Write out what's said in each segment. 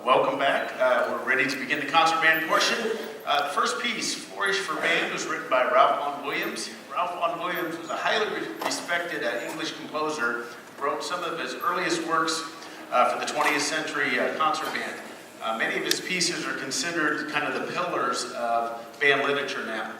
Welcome back. We're ready to begin the concert band portion. The first piece, Flourish for Band, was written by Ralph Vaughan Williams. Ralph Vaughan Williams was a highly respected English composer, wrote some of his earliest works for the 20th century concert band. Many of his pieces are considered kind of the pillars of band literature now.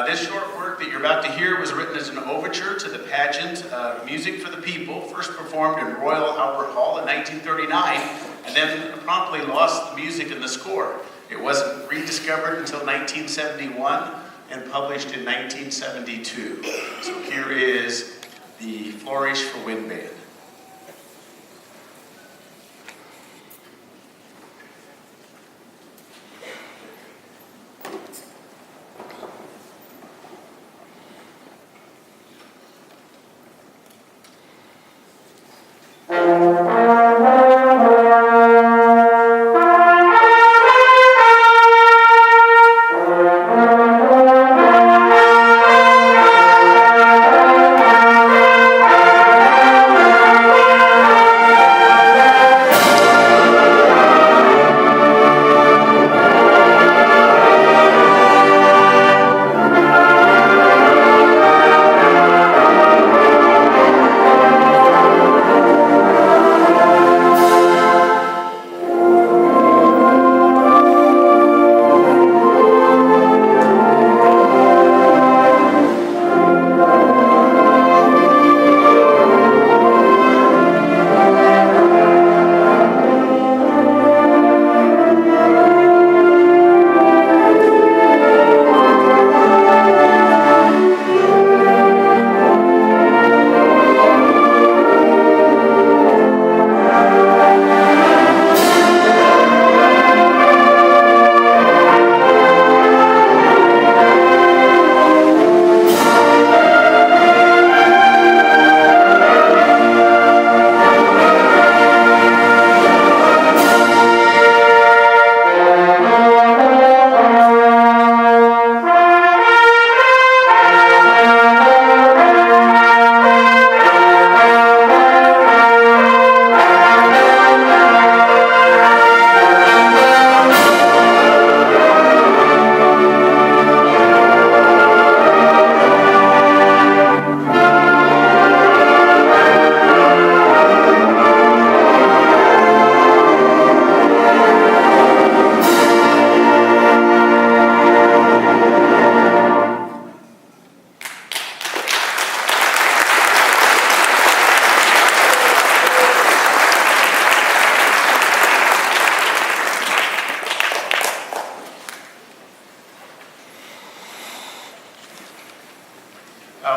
This short work that you're about to hear was written as an overture to the pageant Music for the People, first performed in Royal Albert Hall in 1939, and then promptly lost the music and the score. It wasn't rediscovered until 1971 and published in 1972. So here is the Flourish for Wind Band.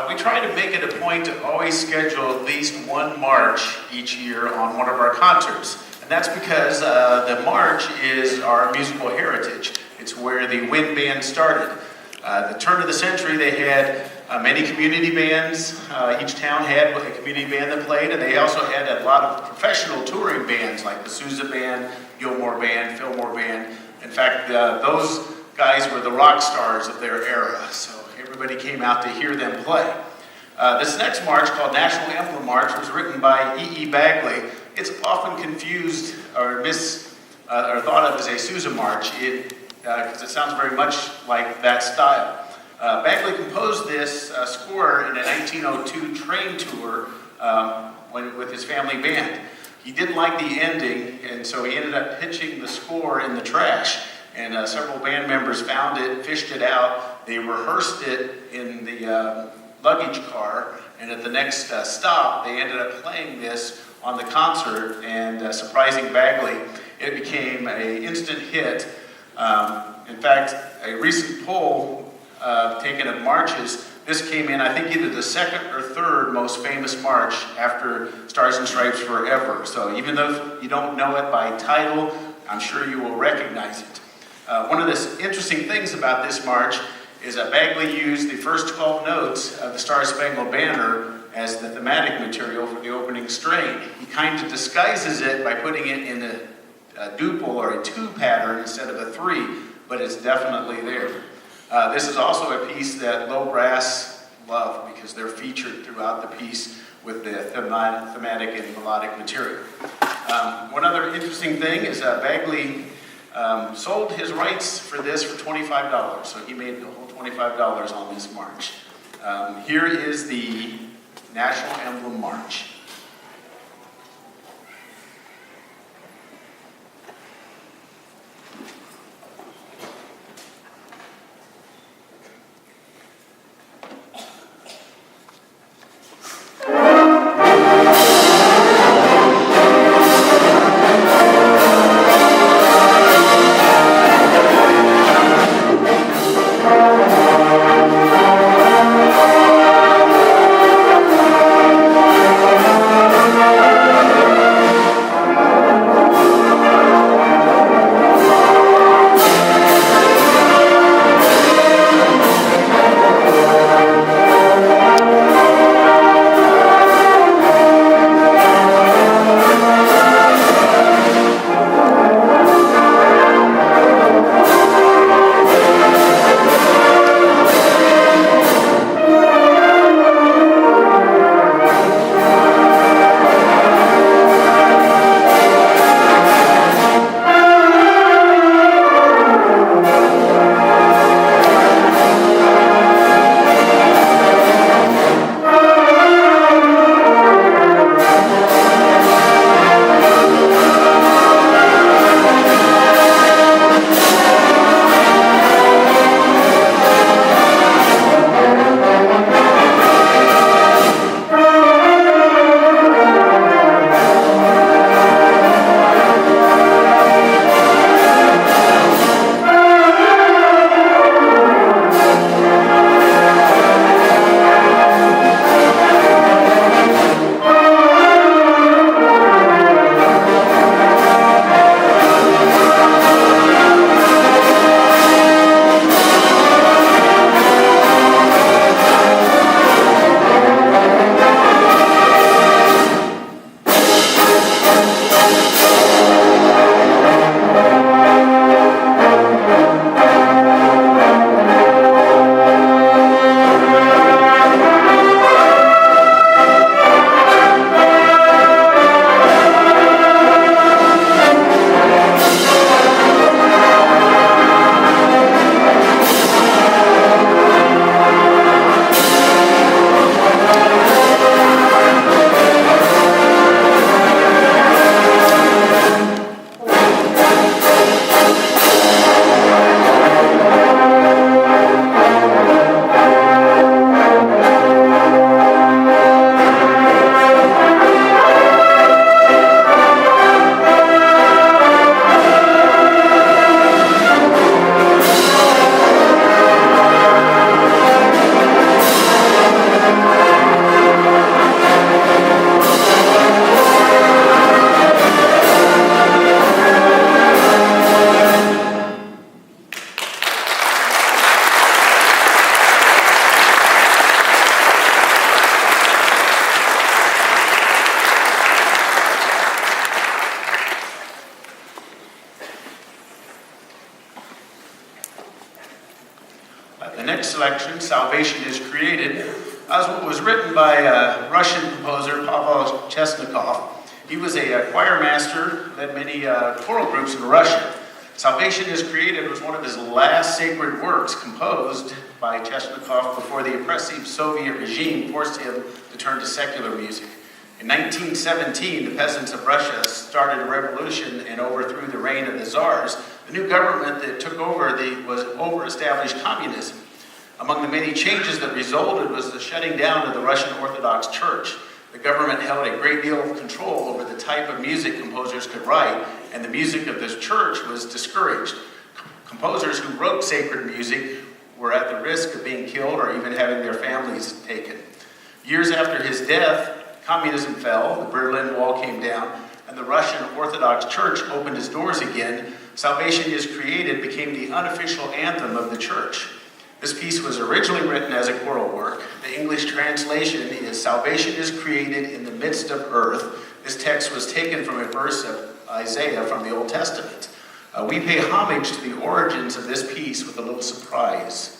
We try to make it a point to always schedule at least one march each year on one of our concerts. And that's because the march is our musical heritage. It's where the wind band started. The turn of the century, they had many community bands. Each town had a community band that played, and they also had a lot of professional touring bands like the Sousa Band, Gilmore Band, Fillmore Band. In fact, those guys were the rock stars of their era. So everybody came out to hear them play. This next march, called National Emblem March, was written by E.E. Bagley. It's often confused or thought of as a Sousa March because it sounds very much like that style. Bagley composed this score in a 1902 train tour with his family band. He didn't like the ending, and so he ended up pitching the score in the trash. And several band members found it, fished it out. They rehearsed it in the luggage car, and at the next stop, they ended up playing this on the concert, and surprising Bagley, it became an instant hit. In fact, a recent poll taken of marches, this came in, I think, either the second or third most famous march after Stars and Stripes Forever. So even though you don't know it by title, I'm sure you will recognize it. One of the interesting things about this march is that Bagley used the first 12 notes of the Star-Spangled Banner as the thematic material for the opening strain. He kind of disguises it by putting it in a duple or a 2 pattern instead of a 3, but it's definitely there. This is also a piece that low brass love because they're featured throughout the piece with the thematic and melodic material. One other interesting thing is Bagley sold his rights for this for $25, so he made the whole $25 on this march. Here is the National Emblem March. The next selection, Salvation is Created, was written by Russian composer Pavel Chesnikov. He was a choir master, led many choral groups in Russia. Salvation is Created was one of his last sacred works composed by Chesnikov before the oppressive Soviet regime forced him to turn to secular music. In 1917, the peasants of Russia started a revolution and overthrew the reign of the czars. The new government that took over was over-established communism. Among the many changes that resulted was the shutting down of the Russian Orthodox Church. The government held a great deal of control over the type of music composers could write, and the music of this church was discouraged. Composers who wrote sacred music were at the risk of being killed or even having their families taken. Years after his death, communism fell, the Berlin Wall came down, and the Russian Orthodox Church opened its doors again. Salvation is Created became the unofficial anthem of the church. This piece was originally written as a choral work. The English translation is Salvation is Created in the Midst of Earth. This text was taken from a verse of Isaiah from the Old Testament. We pay homage to the origins of this piece with a little surprise.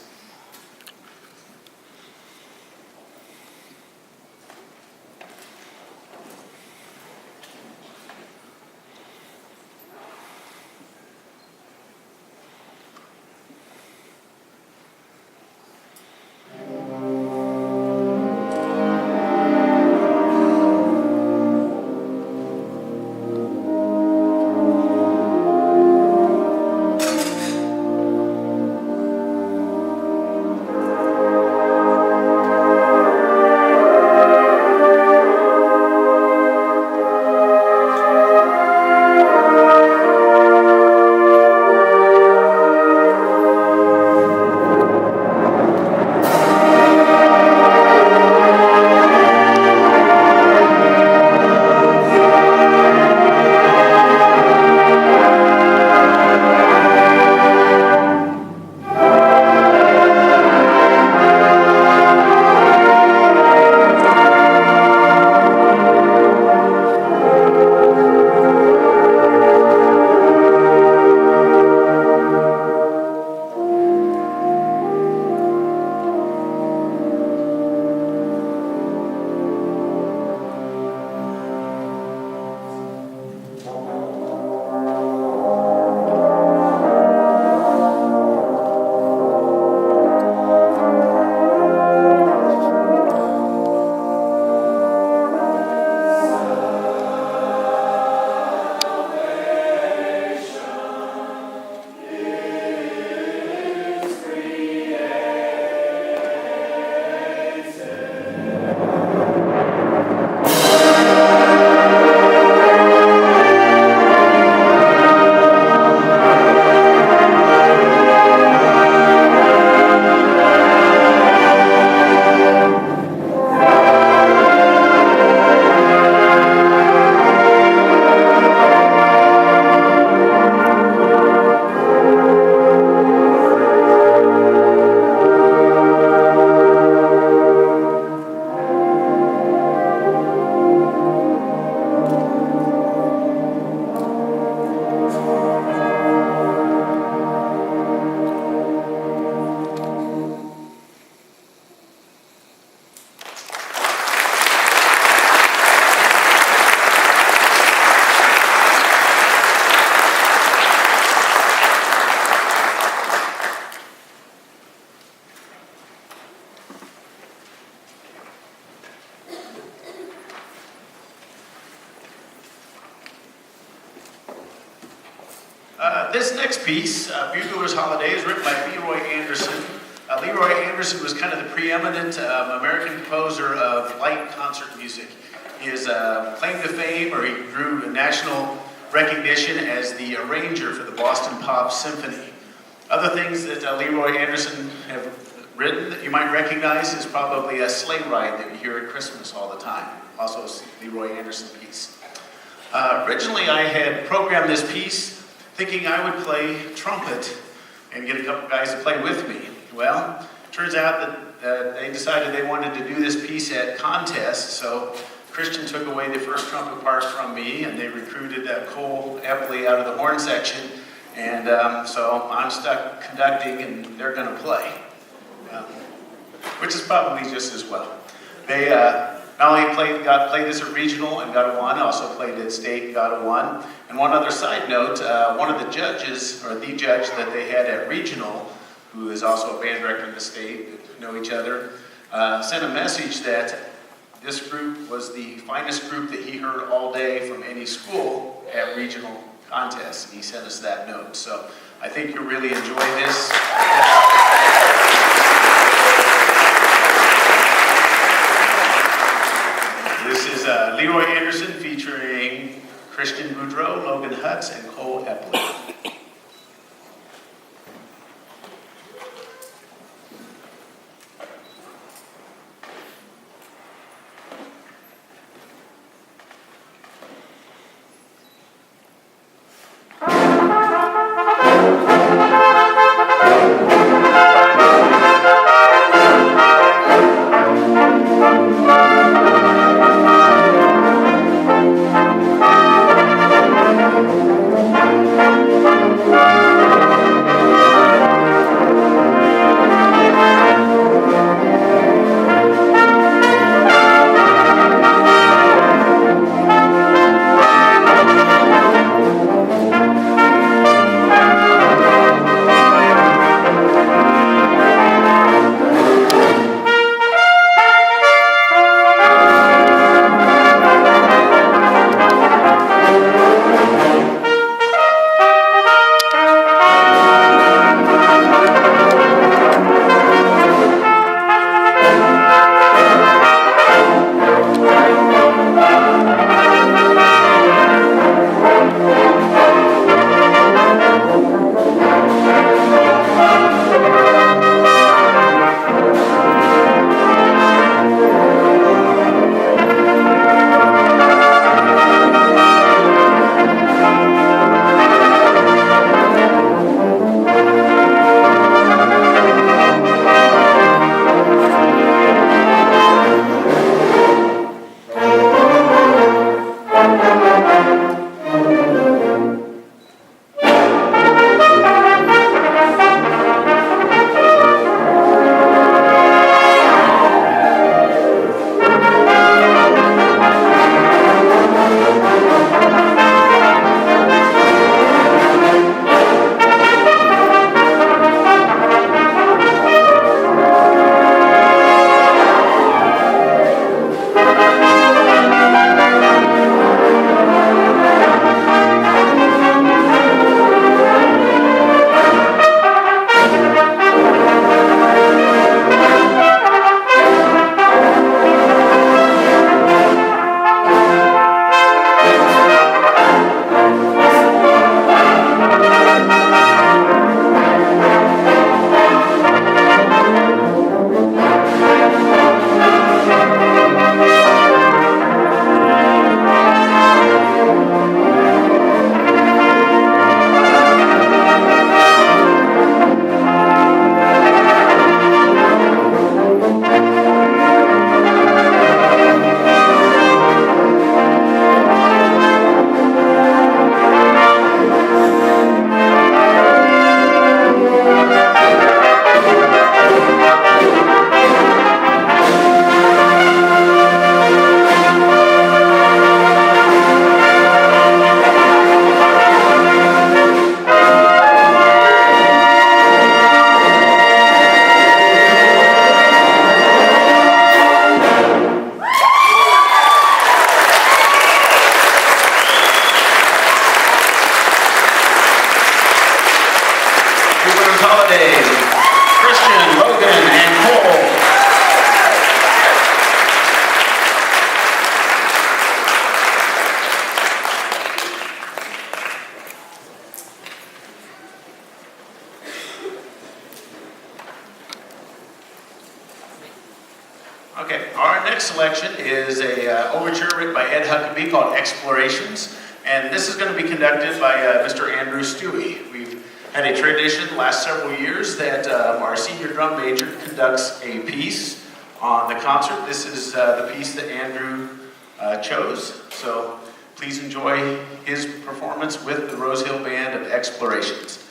This next piece, Bugler's Holiday, is written by Leroy Anderson. Leroy Anderson was kind of the preeminent American composer of light concert music. His claim to fame, or he drew national recognition as the arranger for the Boston Pop Symphony. Other things that Leroy Anderson have written that you might recognize is probably a sleigh ride that you hear at Christmas all the time. Also a Leroy Anderson piece. Originally I had programmed this piece thinking I would play trumpet and get a couple guys to play with me. Well, turns out that they decided they wanted to do this piece at contest, so Christian took away the first trumpet part from me, and they recruited Cole Epley out of the horn section, and so I'm stuck conducting, and they're going to play, which is probably just as well. They not only played this at regional and got a 1, also played at state and got a 1. And one other side note, one of the judges, or the judge that they had at regional, who is also a band director in the state, know each other, sent a message that this group was the finest group that he heard all day from any school at regional contests. And he sent us that note. So I think you'll really enjoy this. This is Leroy Anderson featuring Christian Boudreau, Logan Hutz, and Cole Epley. holiday, Christian, Logan, and Cole. Okay, our next selection is a overture written by Ed Huckabee called Explorations, and this is going to be conducted by Mr. Andrew Stewie. We've had a tradition the last several years that our senior drum major conducts a piece on the concert. This is the piece that Andrew chose, so please enjoy his performance with the Rose Hill Band of Explorations.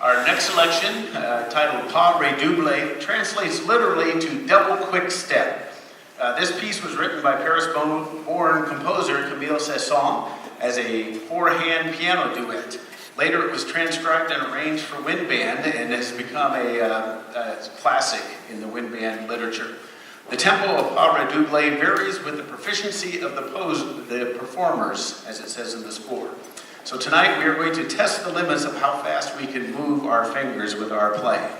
Our next selection, titled Pas Redoublé, translates literally to double quick step. This piece was written by Paris-born composer Camille Cesson as a four-hand piano duet. Later it was transcribed and arranged for wind band and has become a classic in the wind band literature. The tempo of Pas Redoublé varies with the proficiency of the performers, as it says in the score. So tonight we are going to test the limits of how fast we can move our fingers with our playing.